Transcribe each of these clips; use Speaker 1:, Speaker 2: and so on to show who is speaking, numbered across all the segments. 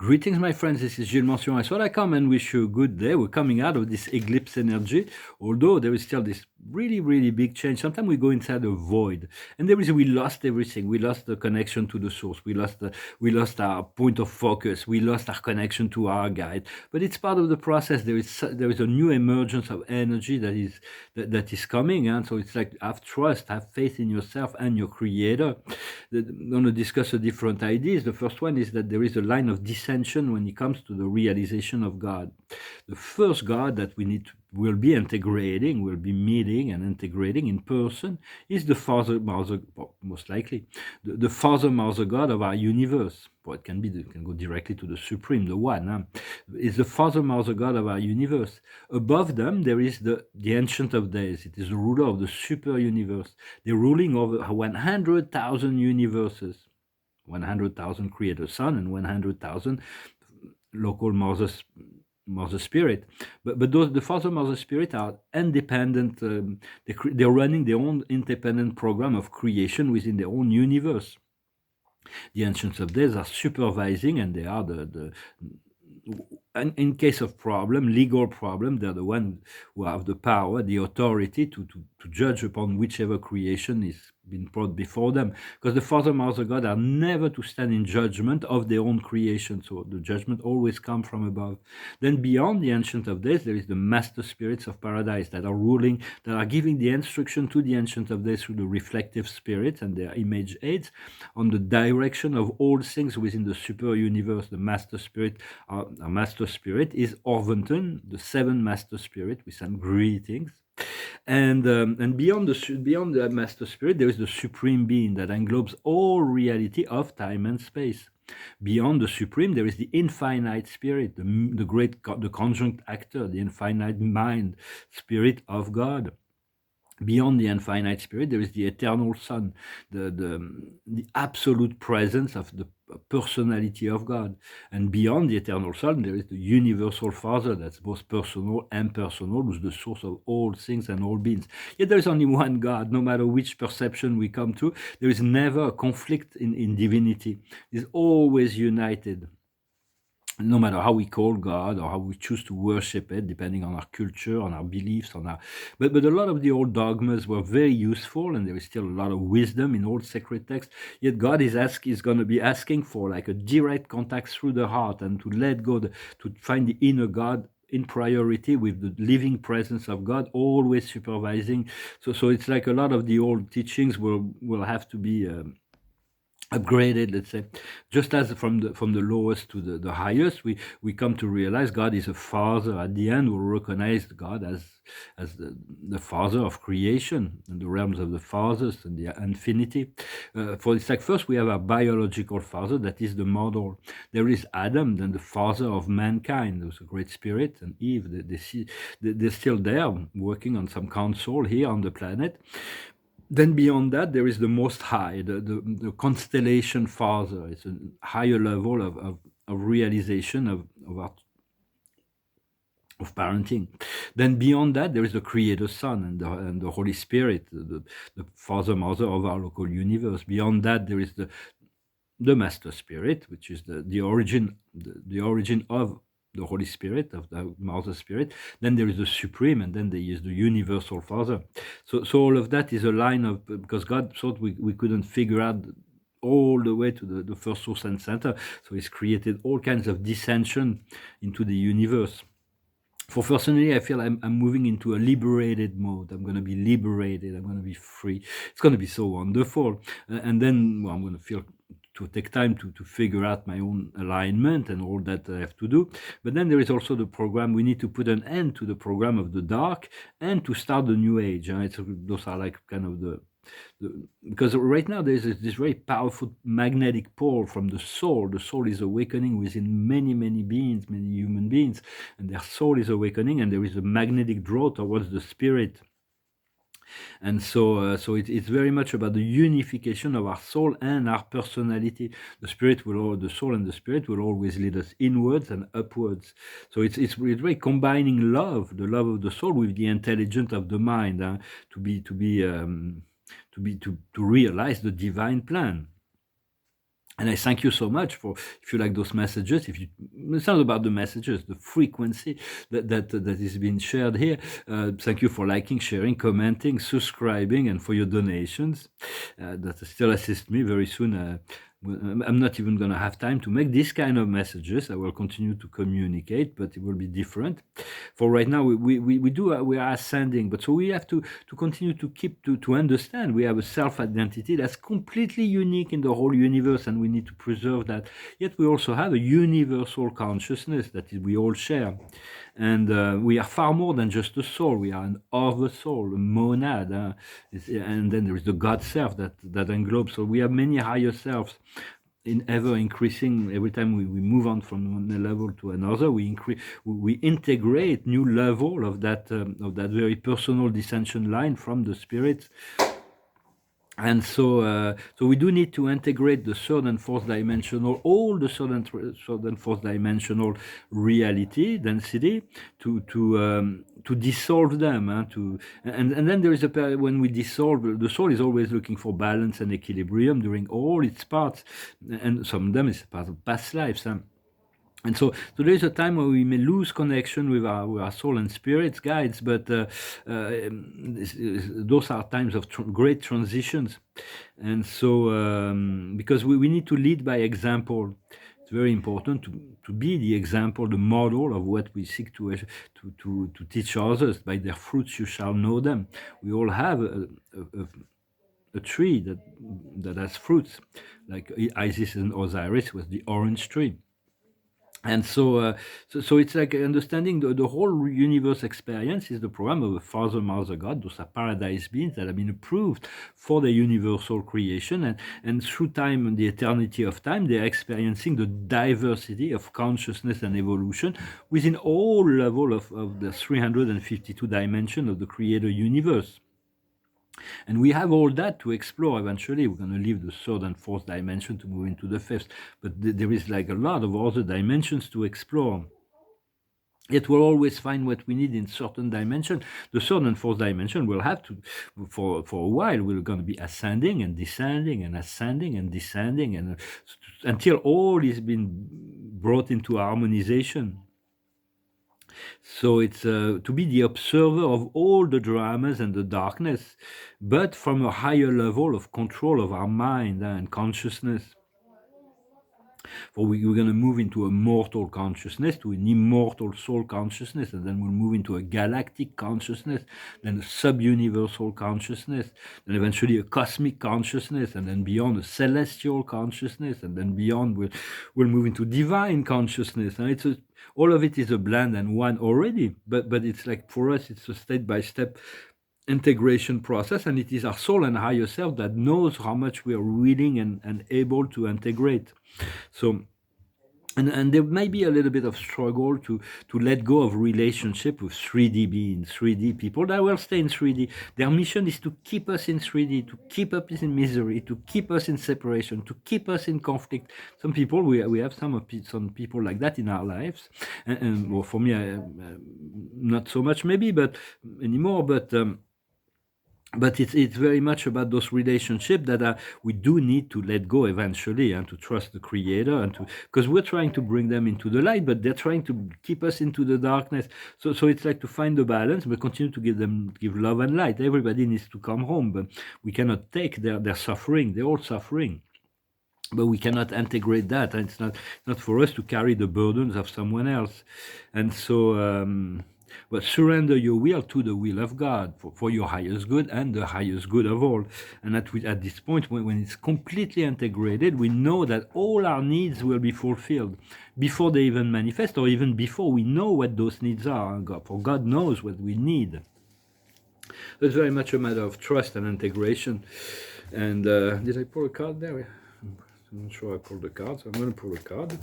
Speaker 1: Greetings, my friends. This is Gilles Mention. I thought I come and wish you a good day. We're coming out of this eclipse energy, although there is still this really, really big change. Sometimes we go inside a void, and we lost everything. We lost the connection to the source. We lost our point of focus. We lost our connection to our guide. But it's part of the process. There is a new emergence of energy that is coming, and so it's like have trust, have faith in yourself and your Creator. I'm going to discuss different ideas. The first one is that there is a line of dissension when it comes to the realization of God. The first God that will be integrating, will be meeting and integrating in person is the Father, Mother, most likely, the Father, Mother God of our universe. Well, it can go directly to the Supreme, the One. Is the Father, Mother God of our universe. Above them, there is the Ancient of Days. It is the ruler of the super universe. They're ruling over 100,000 universes, 100,000 creator sun and 100,000 local Mother Spirit. But the Father, Mother Spirit are independent. They're running their own independent program of creation within their own universe. The Ancients of Days are supervising, and they are in case of problem, legal problem, they're the one who have the power, the authority to judge upon whichever creation is been brought before them. Because the Father, Mother, God are never to stand in judgment of their own creation. So the judgment always comes from above. Then beyond the Ancient of Days, there is the Master Spirits of Paradise that are ruling, that are giving the instruction to the Ancient of Days through the reflective spirits and their image aids on the direction of all things within the super universe. The Master Spirit, our Master Spirit is Orvonton, the seventh Master Spirit. We send greetings. And beyond the Master Spirit, there is the Supreme Being that englobes all reality of time and space. Beyond the Supreme, there is the Infinite Spirit, the conjunct actor, the Infinite Mind, Spirit of God. Beyond the Infinite Spirit, there is the Eternal Son, the absolute presence of the personality of God. And beyond the Eternal Son, there is the Universal Father that's both personal and impersonal, who's the source of all things and all beings. Yet there is only one God. No matter which perception we come to, there is never a conflict in divinity. It's always united. No matter how we call God or how we choose to worship it, depending on our culture, on our beliefs, but a lot of the old dogmas were very useful, and there is still a lot of wisdom in old sacred texts. Yet God is going to be asking for like a direct contact through the heart, and to let go, to find the inner God in priority with the living presence of God always supervising. So it's like a lot of the old teachings will have to be upgraded, let's say, just as from the lowest to the highest, we come to realize God is a Father. At the end, we'll recognize God as the Father of creation and the realms of the fathers and the infinity. For it's like first we have a biological father that is the model. There is Adam, then the father of mankind. There's a great spirit, and Eve. They're still there working on some council here on the planet. Then beyond that, there is the Most High, the constellation Father. It's a higher level of realization of parenting. Then beyond that, there is the Creator Son and the Holy Spirit, the Father, Mother of our local universe. Beyond that, there is the Master Spirit, which is the origin of the Holy Spirit, of the Mother Spirit. Then there is the Supreme, and then there is the Universal Father. So all of that is a line of, because God thought we couldn't figure out all the way to the first source and center. So He's created all kinds of dissension into the universe. For personally, I feel I'm moving into a liberated mode. I'm going to be liberated. I'm going to be free. It's going to be so wonderful. And then I'm going to feel to take time to figure out my own alignment and all that I have to do. But then there is also the program. We need to put an end to the program of the dark and to start the new age. Those are like kind of because right now there's this very powerful magnetic pole from the soul. The soul is awakening within many beings, many human beings, and their soul is awakening, and there is a magnetic draw towards the spirit. And so it's very much about the unification of our soul and our personality. The soul and the spirit will always lead us inwards and upwards. So it's very combining love, the love of the soul, with the intelligence of the mind, to realize the divine plan. And I thank you so much for, if you like those messages, if you, it's not about the messages, the frequency that is being shared here. Thank you for liking, sharing, commenting, subscribing, and for your donations that still assist me. Very soon, I'm not even going to have time to make this kind of messages. I will continue to communicate, but it will be different. For right now, we are ascending, but so we have to continue to keep to understand we have a self-identity that's completely unique in the whole universe, and we need to preserve that. Yet we also have a universal consciousness that we all share, and we are far more than just a soul. We are an other soul, a monad, and then there is the God self that englobes. So we have many higher selves in ever increasing. Every time we move on from one level to another, we integrate new level of that very personal descension line from the spirits. And so we do need to integrate the third and fourth dimensional, all the third and fourth dimensional reality density to dissolve them. And then there is a period when we dissolve. The soul is always looking for balance and equilibrium during all its parts, and some of them is part of past lives. And so there is a time where we may lose connection with our soul and spirits guides, but those are times of great transitions. And so because we need to lead by example. It's very important to be the example, the model of what we seek to teach others. By their fruits you shall know them. We all have a tree that has fruits, like Isis and Osiris was the orange tree. And so it's like understanding the whole universe experience is the program of a Father, Mother, God. Those are paradise beings that have been approved for the universal creation. And through time and the eternity of time, they're experiencing the diversity of consciousness and evolution within all level of the 352 dimension of the creator universe. And we have all that to explore. Eventually, we're going to leave the third and fourth dimension to move into the fifth. But there is like a lot of other dimensions to explore. Yet we'll always find what we need in certain dimension. The third and fourth dimension will have to, for a while, we're going to be ascending and descending and ascending and descending, and until all is been brought into harmonization. So it's to be the observer of all the dramas and the darkness, but from a higher level of control of our mind and consciousness. For we're going to move into a mortal consciousness, to an immortal soul consciousness, and then we'll move into a galactic consciousness, then a sub-universal consciousness, then eventually a cosmic consciousness, and then beyond a celestial consciousness, and then beyond we'll move into divine consciousness. And all of it is a blend and one already, but it's like for us, it's a step-by-step integration process, and it is our soul and higher self that knows how much we are willing and able to integrate. So and there may be a little bit of struggle to let go of relationship with 3D beings, 3D people that will stay in 3D. Their mission is to keep us in 3D, to keep us in misery, to keep us in separation, to keep us in conflict. Some people, we have some people like that in our lives. And well, for me, not so much maybe, but anymore, but it's very much about those relationships that we do need to let go eventually, and to trust the Creator, and because we're trying to bring them into the light, but they're trying to keep us into the darkness. So it's like to find the balance, but continue to give love and light. Everybody needs to come home, but we cannot take their suffering. They're all suffering. But we cannot integrate that, and it's not for us to carry the burdens of someone else. And so but surrender your will to the will of God for your highest good and the highest good of all. And at this point, when it's completely integrated, we know that all our needs will be fulfilled before they even manifest, or even before we know what those needs are. For God knows what we need. So it's very much a matter of trust and integration. And did I pull a card there? I'm not sure I pulled the card, so I'm going to pull a card.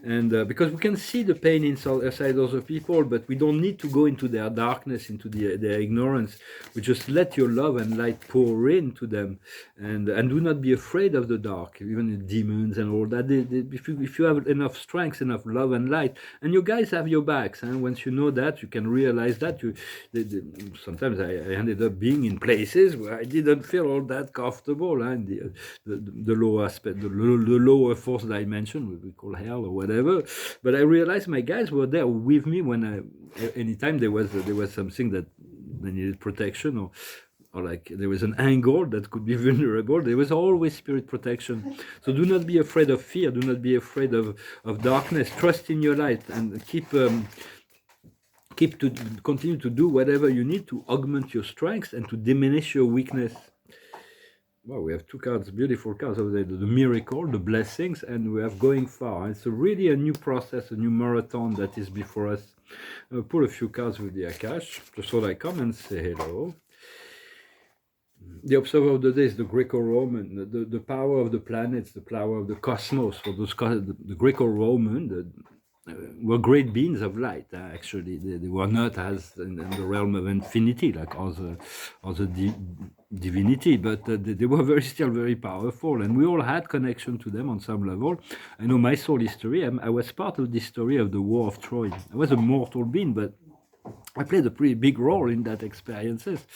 Speaker 1: And because we can see the pain inside other people, but we don't need to go into their darkness, into their ignorance. We just let your love and light pour into them, and do not be afraid of the dark, even the demons and all that. If you have enough strength, enough love and light, and you guys have your backs, and once you know that, you can realize that. Sometimes I ended up being in places where I didn't feel all that comfortable, and the low aspect, the the lower fourth dimension, what we call hell or whatever. But I realized my guys were there with me when anytime there was something that they needed protection, or like there was an angle that could be vulnerable, there was always spirit protection. So do not be afraid of fear, do not be afraid of darkness. Trust in your light and continue to do whatever you need to augment your strengths and to diminish your weakness. Well, we have two cards, beautiful cards over there, the miracle, the blessings, and we have going far. It's really a new process, a new marathon that is before us. I'll pull a few cards with the Akash, just so I come and say hello. The observer of the day is the Greco-Roman, the power of the planets, the power of the cosmos. For those the Greco-Roman were great beings of light. Actually, they were not as in the realm of infinity like other divinity, but they were still very powerful, and we all had connection to them on some level. I know my soul history. I was part of the story of the War of Troy. I was a mortal being, but I played a pretty big role in that experiences.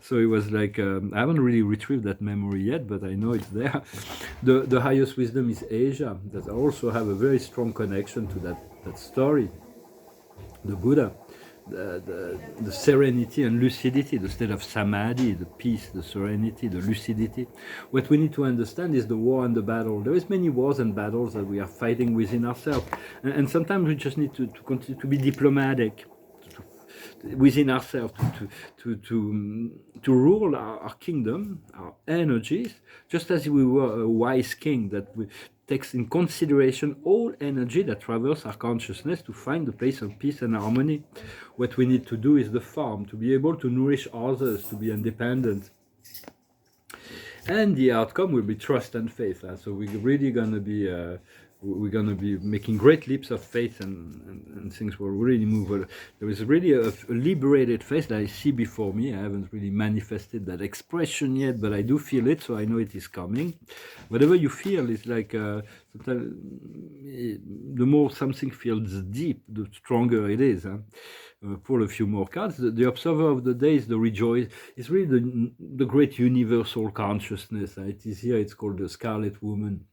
Speaker 1: So it was like, I haven't really retrieved that memory yet, but I know it's there. The highest wisdom is Asia, that I also have a very strong connection to that story. The Buddha, the serenity and lucidity, the state of samadhi, the peace, the serenity, the lucidity. What we need to understand is the war and the battle. There is many wars and battles that we are fighting within ourselves. And sometimes we just need to continue to be diplomatic within ourselves, to rule our kingdom, our energies, just as we were a wise king that takes in consideration all energy that traverses our consciousness to find the place of peace and harmony. What we need to do is the farm, to be able to nourish others, to be independent. And the outcome will be trust and faith. So we're really going to be... we're going to be making great leaps of faith, and things will really move. There is really a liberated face that I see before me. I haven't really manifested that expression yet, but I do feel it, so I know it is coming. Whatever you feel is like, sometimes the more something feels deep, the stronger it is. Pull a few more cards. The observer of the day is the rejoice. It's really the great universal consciousness. It is here, it's called the Scarlet Woman.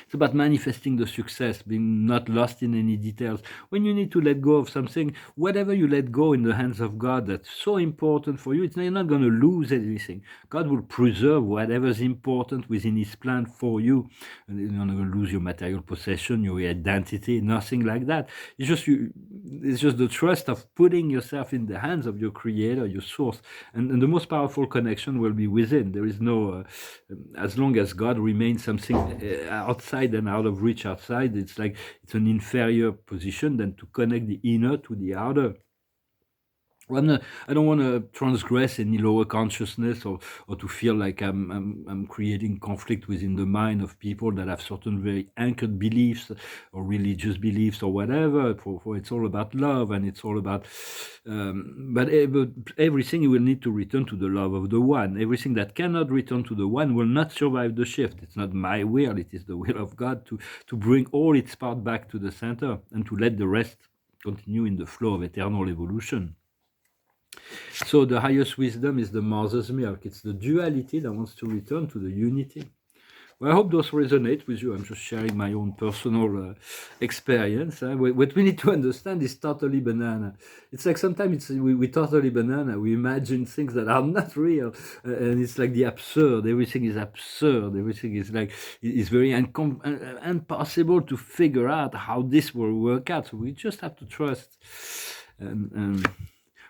Speaker 1: It's about manifesting the success, being not lost in any details. When you need to let go of something, whatever you let go in the hands of God that's so important for you, you're not going to lose anything. God will preserve whatever's important within His plan for you. And you're not going to lose your material possession, your identity, nothing like that. It's just the trust of putting yourself in the hands of your Creator, your source. And the most powerful connection will be within. There is no, as long as God remains something outside and out of reach outside, it's like it's an inferior position than to connect the inner to the outer. Well, I don't want to transgress any lower consciousness or to feel like I'm creating conflict within the mind of people that have certain very anchored beliefs or religious beliefs or whatever. For it's all about love, and it's all about but everything will need to return to the love of the one. Everything that cannot return to the one will not survive the shift. It's not my will, it is the will of God to bring all its part back to the center and to let the rest continue in the flow of eternal evolution. So the highest wisdom is the mother's milk. It's the duality that wants to return to the unity. Well, I hope those resonate with you. I'm just sharing my own personal experience. What we need to understand is totally banana. It's like sometimes we totally banana. We imagine things that are not real. And it's like the absurd. Everything is absurd. Everything is like, it's very impossible to figure out how this will work out. So we just have to trust. And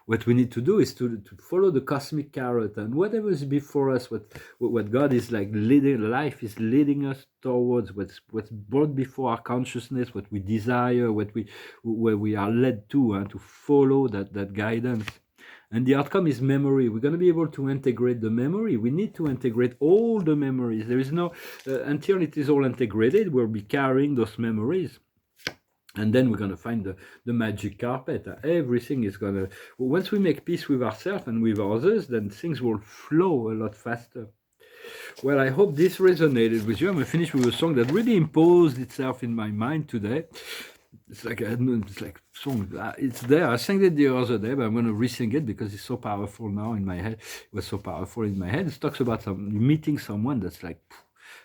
Speaker 1: what we need to do is to follow the cosmic carrot, and whatever is before us, what God is like leading, life is leading us towards, what's brought before our consciousness, what we desire, where we are led to follow that guidance. And the outcome is memory. We're going to be able to integrate the memory. We need to integrate all the memories. There is no, until it is all integrated, we'll be carrying those memories. And then we're going to find the magic carpet. Everything is going to... Once we make peace with ourselves and with others, then things will flow a lot faster. Well, I hope this resonated with you. I'm going to finish with a song that really imposed itself in my mind today. It's like song. It's there. I sang it the other day, but I'm going to re-sing it because it's so powerful now in my head. It was so powerful in my head. It talks about meeting someone that's like...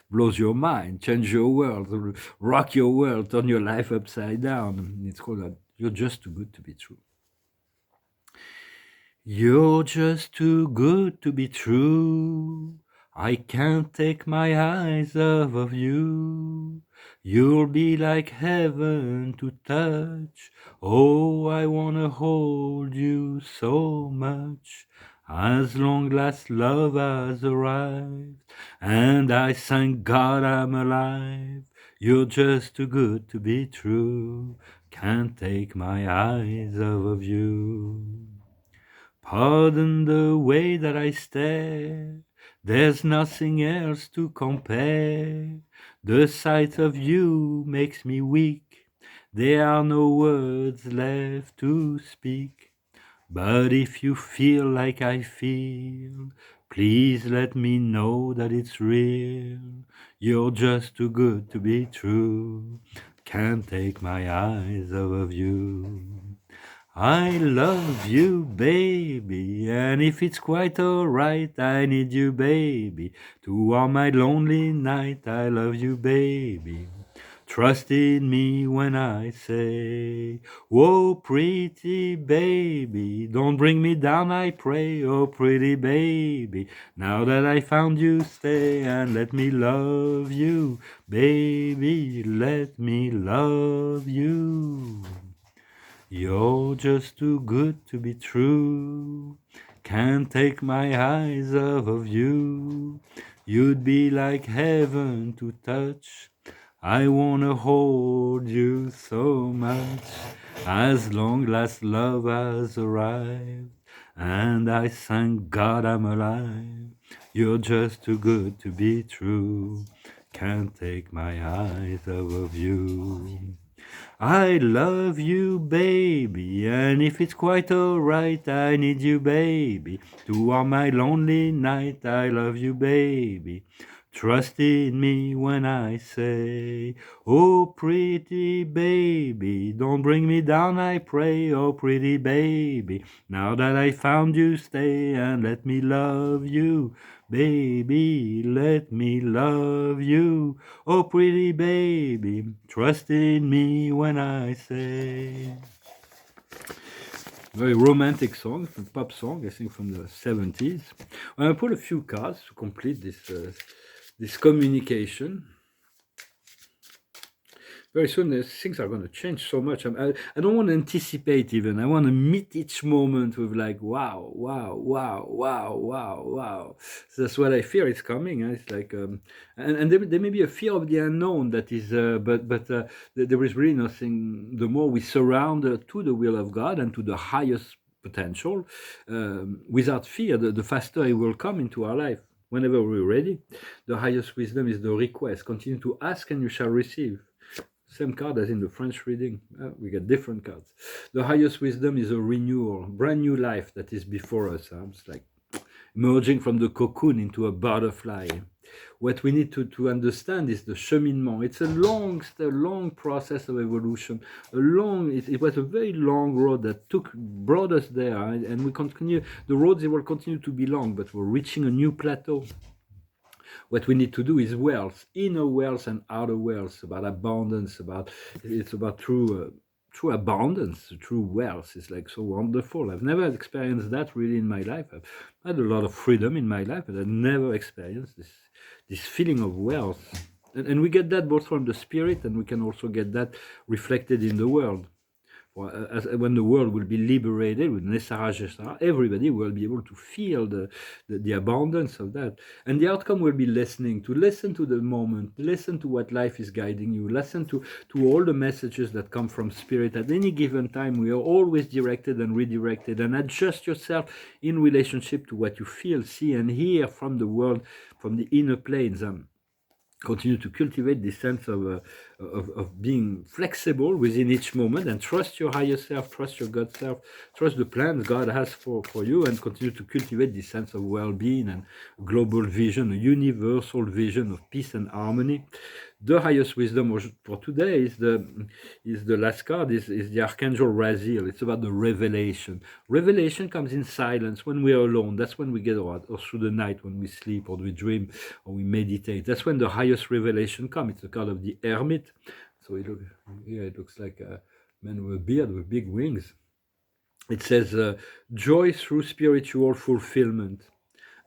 Speaker 1: blows your mind, change your world, rock your world, turn your life upside down. It's called that. You're just too good to be true. You're just too good to be true. I can't take my eyes off of you. You'll be like heaven to touch. Oh, I wanna hold you so much. As long as love has arrived, and I thank God I'm alive. You're just too good to be true. Can't take my eyes off of you. Pardon the way that I stare, there's nothing else to compare. The sight of you makes me weak, there are no words left to speak. But if you feel like I feel, please let me know that it's real. You're just too good to be true, can't take my eyes off of you. I love you, baby, and if it's quite alright, I need you, baby, to warm my lonely night. I love you, baby. Trust in me when I say, oh, pretty baby, don't bring me down, I pray. Oh, pretty baby, now that I found you, stay and let me love you, baby, let me love you. You're just too good to be true. Can't take my eyes off of you. You'd be like heaven to touch. I wanna hold you so much. As long as love has arrived, and I thank God I'm alive. You're just too good to be true. Can't take my eyes off of you. I love you, baby, and if it's quite alright, I need you, baby, to warm my lonely night. I love you, baby. Trust in me when I say, oh, pretty baby, don't bring me down, I pray. Oh, pretty baby, now that I found you, stay and let me love you. Baby, let me love you. Oh, pretty baby, trust in me when I say. Very romantic song, a pop song, I think from the 70s. I put a few cards to complete this communication. Very soon things are going to change so much. I don't want to anticipate even. I want to meet each moment with like, wow, wow, wow, wow, wow, wow. So that's what I fear is coming. It's like, and there may be a fear of the unknown that is, but there is really nothing. The more we surround to the will of God and to the highest potential, without fear, the faster it will come into our life. Whenever we're ready, the highest wisdom is the request. Continue to ask and you shall receive. Same card as in the French reading. We get different cards. The highest wisdom is a renewal, brand new life that is before us. It's like emerging from the cocoon into a butterfly. What we need to understand is the cheminement. It's a long process of evolution. It was a very long road that brought us there, and we continue. The roads will continue to be long, but we're reaching a new plateau. What we need to do is wealth, inner wealth and outer wealth, about abundance, it's about true abundance, true wealth. It's like so wonderful. I've never experienced that really in my life. I've had a lot of freedom in my life, but I've never experienced this feeling of wealth. And we get that both from the spirit, and we can also get that reflected in the world. When the world will be liberated with Nessara, everybody will be able to feel the abundance of that. And the outcome will be listen to the moment, listen to what life is guiding you, listen to all the messages that come from spirit. At any given time, we are always directed and redirected, and adjust yourself in relationship to what you feel, see, and hear from the world, from the inner planes. Continue to cultivate this sense of being flexible within each moment, and trust your higher self, trust your God self, trust the plans God has for you, and continue to cultivate this sense of well-being and global vision, a universal vision of peace and harmony. The highest wisdom for today is the last card is the Archangel Raziel. It's about the revelation. Revelation comes in silence when we are alone. That's when we get or through the night when we sleep or we dream or we meditate. That's when the highest revelation comes. It's the card of the Hermit. So it looks like a man with a beard with big wings. It says joy through spiritual fulfillment,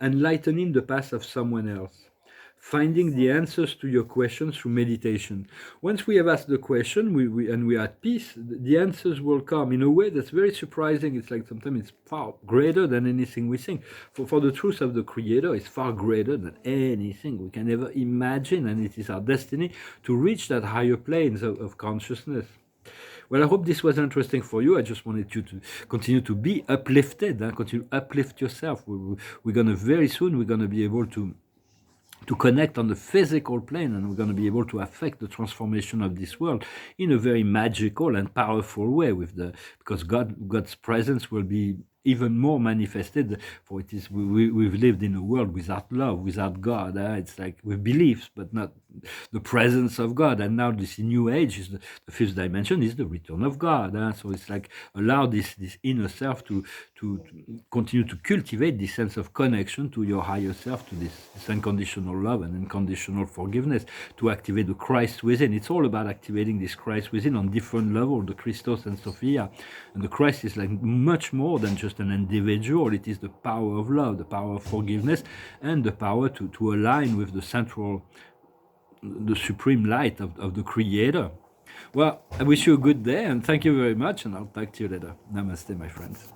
Speaker 1: enlightening the path of someone else, finding the answers to your questions through meditation. Once we have asked the question and we are at peace, the answers will come in a way that's very surprising. It's like sometimes it's far greater than anything we think. For the truth of the Creator is far greater than anything we can ever imagine, and it is our destiny to reach that higher planes of consciousness. Well, I hope this was interesting for you. I just wanted you to continue to be uplifted, continue to uplift yourself. We're going to very soon, we're going to be able to connect on the physical plane, and we're going to be able to affect the transformation of this world in a very magical and powerful way because God's presence will be even more manifested, for it is we've lived in a world without love, without God. It's like with beliefs but not the presence of God. And now this new age is the fifth dimension is the return of God. So it's like allow this inner self to continue to cultivate this sense of connection to your higher self, to this unconditional love and unconditional forgiveness, to activate the Christ within. It's all about activating this Christ within on different levels, the Christos and Sophia. And the Christ is like much more than just an individual. It is the power of love, the power of forgiveness, and the power to align with the supreme light of the Creator. Well, I wish you a good day, and thank you very much, and I'll talk to you later. Namaste, my friends.